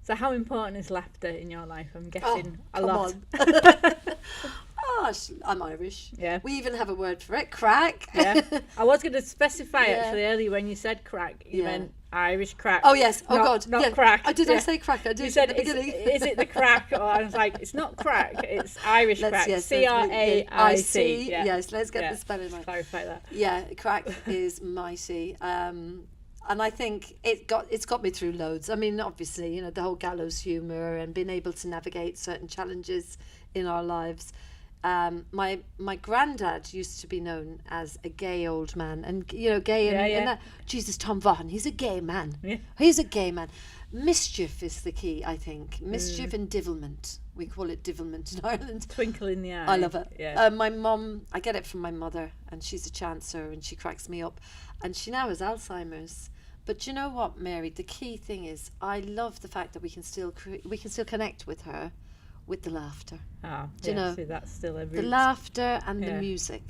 So how important is laughter in your life? I'm guessing a come lot. on. I'm Irish. Yeah. We even have a word for it, crack. Yeah. I was going to specify Yeah. actually earlier when you said crack, you Yeah. meant Irish crack. Oh, yes. Oh, not, God. Not Yeah. crack. Oh, did I say crack? I did You said, at the beginning. is it the crack? Or I was like, it's not crack, it's Irish crack. C-R-A-I-C. Yeah. Yes, let's get the spelling right. Clarify that. Yeah, crack is mighty. And I think it's got me through loads. I mean, obviously, you know, the whole gallows humour and being able to navigate certain challenges in our lives. My granddad used to be known as a gay old man, and you know, gay and that, Jesus, Tom Vaughan, he's a gay man. Yeah. He's a gay man. Mischief is the key, I think. Mischief and divilment. We call it divilment in Ireland. Twinkle in the eye. I love it. Yeah. My mum, I get it from my mother, and she's a chancer, and she cracks me up, and she now has Alzheimer's. But you know what, Mary? The key thing is, I love the fact that we can still connect with her, with the laughter. Oh, Do you know? So that's still a The root. laughter and the music.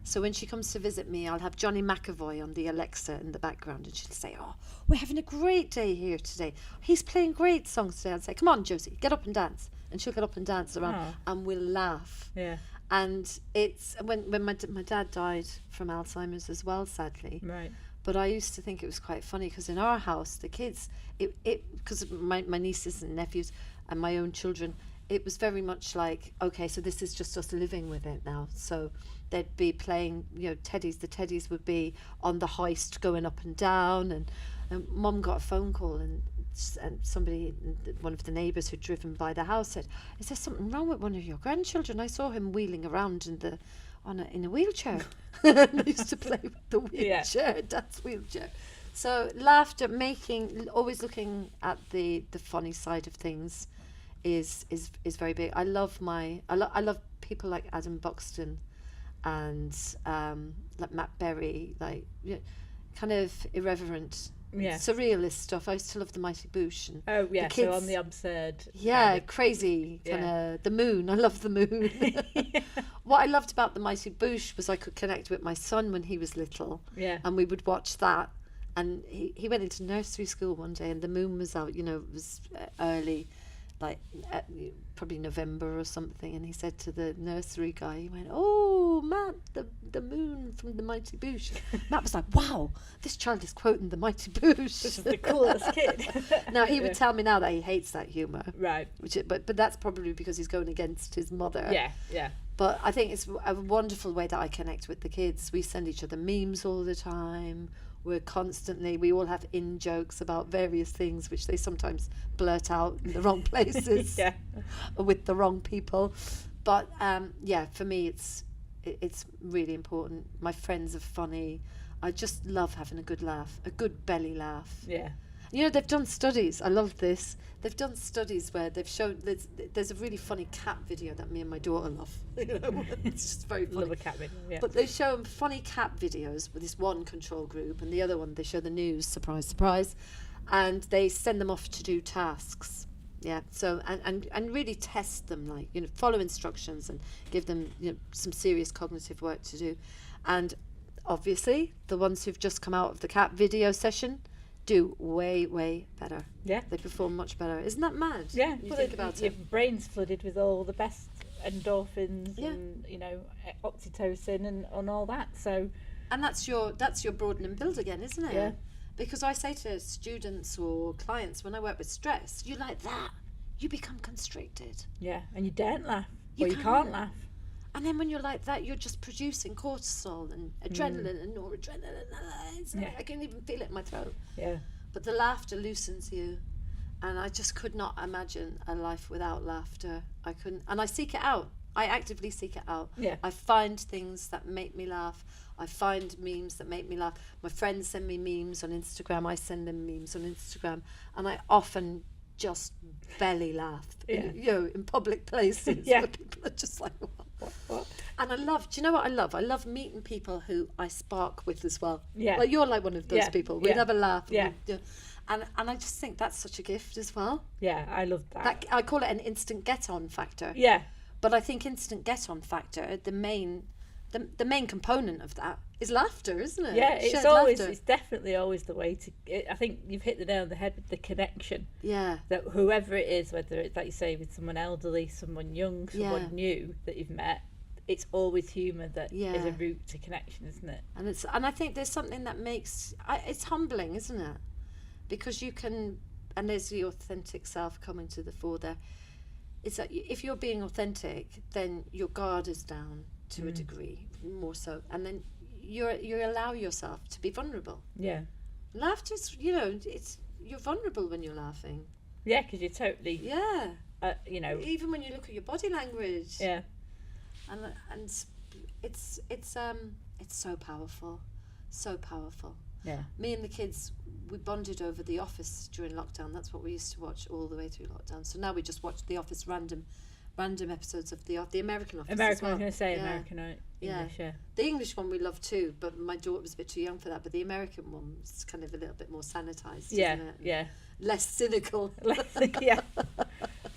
So when she comes to visit me, I'll have Johnny McAvoy on the Alexa in the background, and she'll say, "Oh, we're having a great day here today. He's playing great songs today." I'll say, "Come on, Josie, get up and dance." And she'll get up and dance around, and we'll laugh. Yeah. And it's when my dad died from Alzheimer's as well, sadly. Right. But I used to think it was quite funny because in our house, the kids, because my nieces and nephews and my own children, it was very much like, okay, so this is just us living with it now. So they'd be playing, you know, teddies. The teddies would be on the hoist going up and down. And Mum got a phone call and somebody, one of the neighbours who'd driven by the house said, "Is there something wrong with one of your grandchildren? I saw him wheeling around in a wheelchair." They used to play with the wheelchair, Dad's wheelchair. So laughter, always looking at the funny side of things is very big. I love people like Adam Buxton and like Matt Berry, like, you know, kind of irreverent, surrealist stuff. I used to love the Mighty Boosh and the kids, so on the absurd. Crazy kind of the moon. I love the moon. What I loved about the Mighty Boosh was I could connect with my son when he was little, and we would watch that. And he went into nursery school one day, and the moon was out. You know, it was early, like probably November or something. And he said to the nursery guy, he went, "Oh, Matt, the moon from the Mighty Boosh." Matt was like, "Wow, this child is quoting the Mighty Boosh." This is the coolest kid. Now he would tell me now that he hates that humour, right? But that's probably because he's going against his mother. Yeah. But I think it's a wonderful way that I connect with the kids. We send each other memes all the time. We all have in-jokes about various things, which they sometimes blurt out in the wrong places or with the wrong people. But for me, it's really important. My friends are funny. I just love having a good laugh, a good belly laugh. Yeah. You know, they've done studies. I love this. They've done studies where they've shown there's a really funny cat video that me and my daughter love. You know, it's just very funny. Love a cat video. Yeah. But they show funny cat videos with this one control group, and the other one they show the news. Surprise, surprise, and they send them off to do tasks. Yeah. So and really test them, like, you know, follow instructions and give them, you know, some serious cognitive work to do, and obviously the ones who've just come out of the cat video session do way better. Yeah, they perform much better. Isn't that mad? Yeah, you think about your it. brain's flooded with all the best endorphins and, you know, oxytocin and all that. So, and that's your broaden and build again, isn't it? Yeah. Because I say to students or clients when I work with stress, you like that, you become constricted. Yeah, and you don't laugh. You can't laugh. And then when you're like that, you're just producing cortisol and adrenaline and noradrenaline. I can even feel it in my throat. Yeah. But the laughter loosens you. And I just could not imagine a life without laughter. I couldn't. And I seek it out. I actively seek it out. Yeah. I find things that make me laugh. I find memes that make me laugh. My friends send me memes on Instagram. I send them memes on Instagram. And I often just belly laugh, in public places where people are just like, what? And I love, do you know what I love? I love meeting people who I spark with as well. Yeah. Like, you're like one of those people. We have a laugh. Yeah. And I just think that's such a gift as well. Yeah, I love that. I call it an instant get-on factor. Yeah. But I think instant get-on factor, the main the main component of that is laughter, isn't it? Yeah, it's Shared always, laughter. it's definitely always the way to. I think you've hit the nail on the head with the connection. Yeah. That whoever it is, whether it's like you say with someone elderly, someone young, someone new that you've met, it's always humour that is a route to connection, isn't it? And I think there's something that makes it's humbling, isn't it? Because you can, and there's the authentic self coming to the fore there. It's that if you're being authentic, then your guard is down to a degree, more so, and then you allow yourself to be vulnerable. Yeah. Laughter's, you're vulnerable when you're laughing. Yeah, because you're totally. Yeah. Even when you look at your body language. Yeah. And it's so powerful, so powerful. Yeah. Me and the kids, we bonded over The Office during lockdown. That's what we used to watch all the way through lockdown. So now we just watch The Office random episodes of the American Office. American, as well. I was going to say Yeah. American, English, yeah. The English one we love too, but my daughter was a bit too young for that. But the American one was kind of a little bit more sanitized, isn't it? Yeah. Less cynical. Yeah.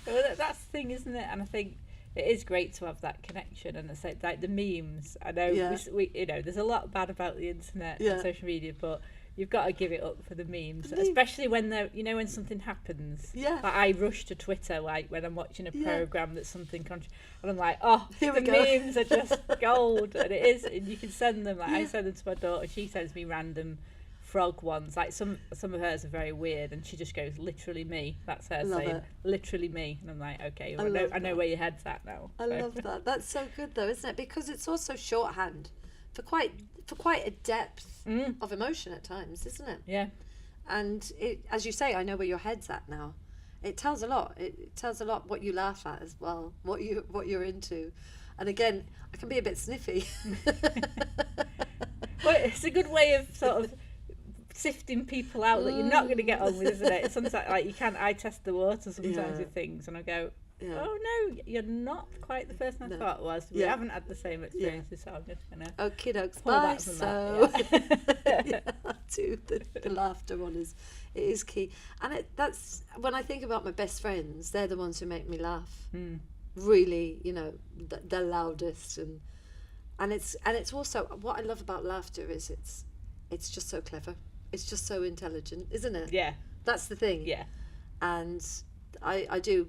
Well, that's the thing, isn't it? And I think it is great to have that connection, and it's like the memes. I know we there's a lot bad about the internet and social media, but you've got to give it up for the memes, especially when when something happens. Yeah. Like I rush to Twitter, like when I'm watching a program that's something and I'm like, oh, Here the we go. memes are just gold, and it is, and you can send them. Like I send them to my daughter, she sends me random frog ones. Like some of hers are very weird, and she just goes, literally me. That's her Love saying, it. literally me, and I'm like, okay, I I know love where your head's at now. I love that. That's so good though, isn't it? Because it's also shorthand for quite a depth of emotion at times, isn't it? Yeah. And it, as you say, I know where your head's at now. It tells a lot. It tells a lot what you laugh at as well, what you're into. And again, I can be a bit sniffy. Well, it's a good way of sort of sifting people out that you're not going to get on with, isn't it? Sometimes like you can't eye test the water sometimes with things, and I go, oh no, you're not quite the person I thought it was. We haven't had the same experiences, so I'm just gonna Okie dokes, pull bye. that from So that. too, the laughter one is key. And that's when I think about my best friends, they're the ones who make me laugh. Really, the loudest, and it's also what I love about laughter is it's just so clever. It's just so intelligent, isn't it? Yeah. That's the thing. Yeah. And I do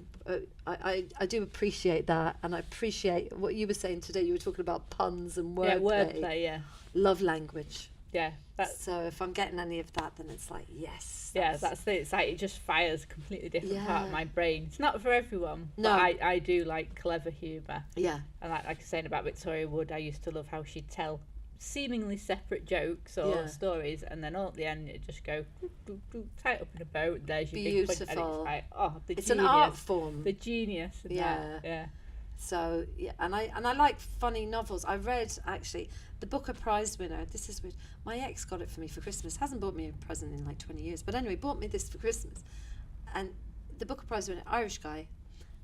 appreciate that, and I appreciate what you were saying today. You were talking about puns and wordplay. Yeah, wordplay, yeah. Love language. Yeah. So if I'm getting any of that, then it's like, yes. Yeah, that's the, it's like it just fires a completely different part of Yeah. my brain. It's not for everyone, No. but I do like clever humour. Yeah. And like I was saying about Victoria Wood, I used to love how she'd tell seemingly separate jokes or stories, and then all at the end it'd just go tie it up in a bow, and there's your big punch, and Beautiful. it's like, oh, the It's genius. an art form. The genius in that. Yeah. So and I like funny novels. I read actually the Booker Prize winner. This is weird. My ex got it for me for Christmas. Hasn't bought me a present in like 20 years, but anyway, bought me this for Christmas. And the Booker Prize winner, Irish guy,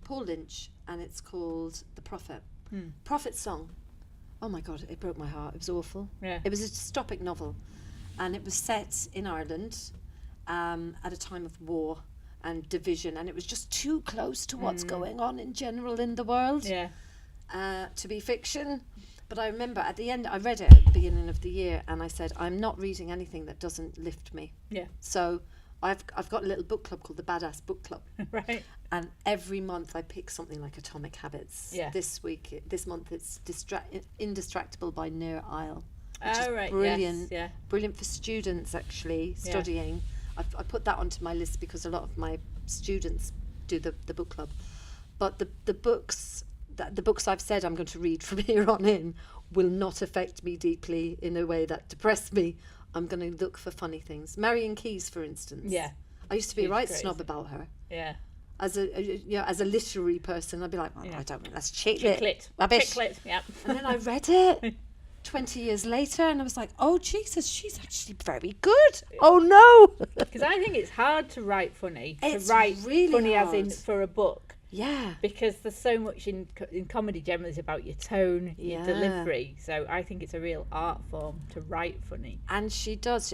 Paul Lynch, and it's called The Prophet. Prophet's Song. Oh my God, it broke my heart. It was awful. Yeah. It was a dystopic novel, and it was set in Ireland at a time of war and division, and it was just too close to what's going on in general in the world to be fiction. But I remember at the end, I read it at the beginning of the year, and I said, I'm not reading anything that doesn't lift me. Yeah. So I've got a little book club called the Badass Book Club. Right. And every month I pick something like Atomic Habits. Yeah. This month it's Indistractable by Nir Eyal. Oh, right. Brilliant. Yes, yeah. Brilliant for students actually studying. I put that onto my list because a lot of my students do the book club. But the books I've said I'm going to read from here on in will not affect me deeply in a way that depressed me. I'm going to look for funny things. Marion Keyes, for instance. Yeah. I used to be She's a right crazy. snob about her. Yeah. As a literary person, I'd be like, I don't think that's chick lit. Chicklet. Rubbish. Chicklet. Yeah. And then I read it 20 years later, and I was like, oh Jesus, she's actually very good. Oh no. Because I think it's hard to write funny. It's to write really funny as in hard. for a book. Yeah. Because there's so much in comedy generally is about your tone, your delivery. So I think it's a real art form to write funny. And she does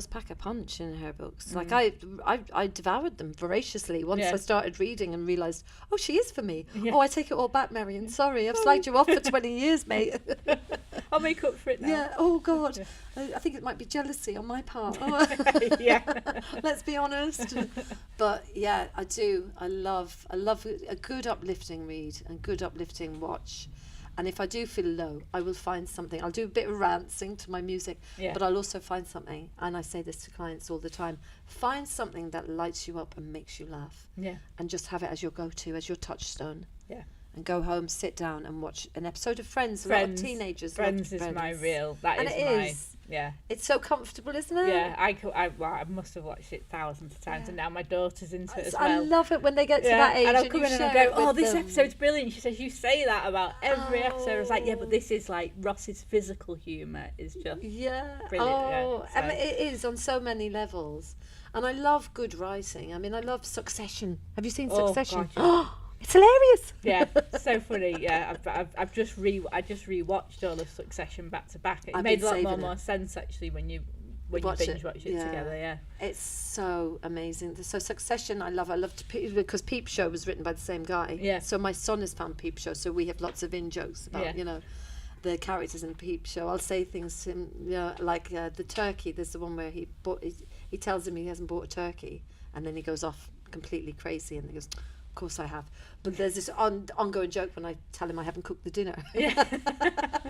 pack a punch in her books. Like I devoured them voraciously once I started reading and realised, oh, she is for me. Yeah. Oh, I take it all back, Marion. Sorry, I've slagged you off for 20 years, mate. I'll make up for it now. Yeah. Oh God, I think it might be jealousy on my part. Oh. Yeah. Let's be honest. But yeah, I do. I love a good uplifting read and good uplifting watch. And if I do feel low, I will find something. I'll do a bit of rancing to my music, but I'll also find something. And I say this to clients all the time: find something that lights you up and makes you laugh. Yeah. And just have it as your go-to, as your touchstone. Yeah. And go home, sit down, and watch an episode of Friends. A lot of teenagers. Friends is my real. That and is it my. Is. Yeah. It's so comfortable, isn't it? Yeah. I must have watched it thousands of times, and now my daughter's into it as well. I love it when they get to that age. And I'll come in and I'll go, "Oh, this episode's brilliant." She says, "You say that about every episode." I was like, "Yeah, but this is like Ross's physical humour is just brilliant." Oh, I mean, it is on so many levels, and I love good writing. I mean, I love Succession. Have you seen Succession? Oh, it's hilarious. Yeah, so funny. Yeah, I just rewatched all of Succession back to back. It made a lot more sense actually when you binge watch it together. Yeah, it's so amazing. So Succession, I loved because Peep Show was written by the same guy. Yeah. So my son has found Peep Show, so we have lots of in jokes about the characters in Peep Show. I'll say things to him, like the turkey. There's the one where he tells him he hasn't bought a turkey, and then he goes off completely crazy, and he goes, "Of course I have." But there's this ongoing joke when I tell him I haven't cooked the dinner. Yeah.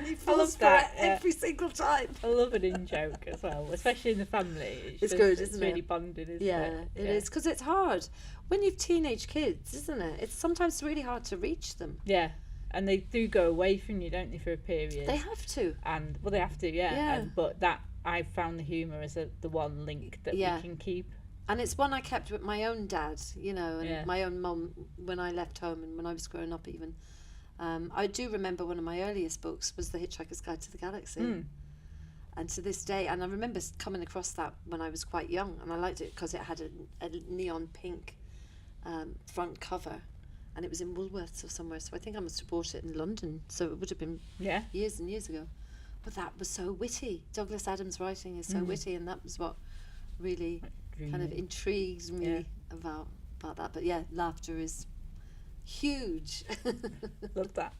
He falls for it every single time. I love an in-joke as well, especially in the family. It's good, isn't it? It's really bonded, isn't it? Yeah, it is, because it's hard. When you've teenage kids, isn't it? It's sometimes really hard to reach them. Yeah. And they do go away from you, don't they, for a period? They have to. And they have to, yeah. But that I found the humour as the one link that we can keep. And it's one I kept with my own dad, and my own mum when I left home and when I was growing up even. I do remember one of my earliest books was The Hitchhiker's Guide to the Galaxy. And to this day, and I remember coming across that when I was quite young, and I liked it because it had a neon pink front cover, and it was in Woolworths or somewhere, so I think I must have bought it in London, so it would have been years and years ago. But that was so witty. Douglas Adams' writing is so witty, and that was what really kind of intrigues me about that. But yeah, laughter is huge. Love that.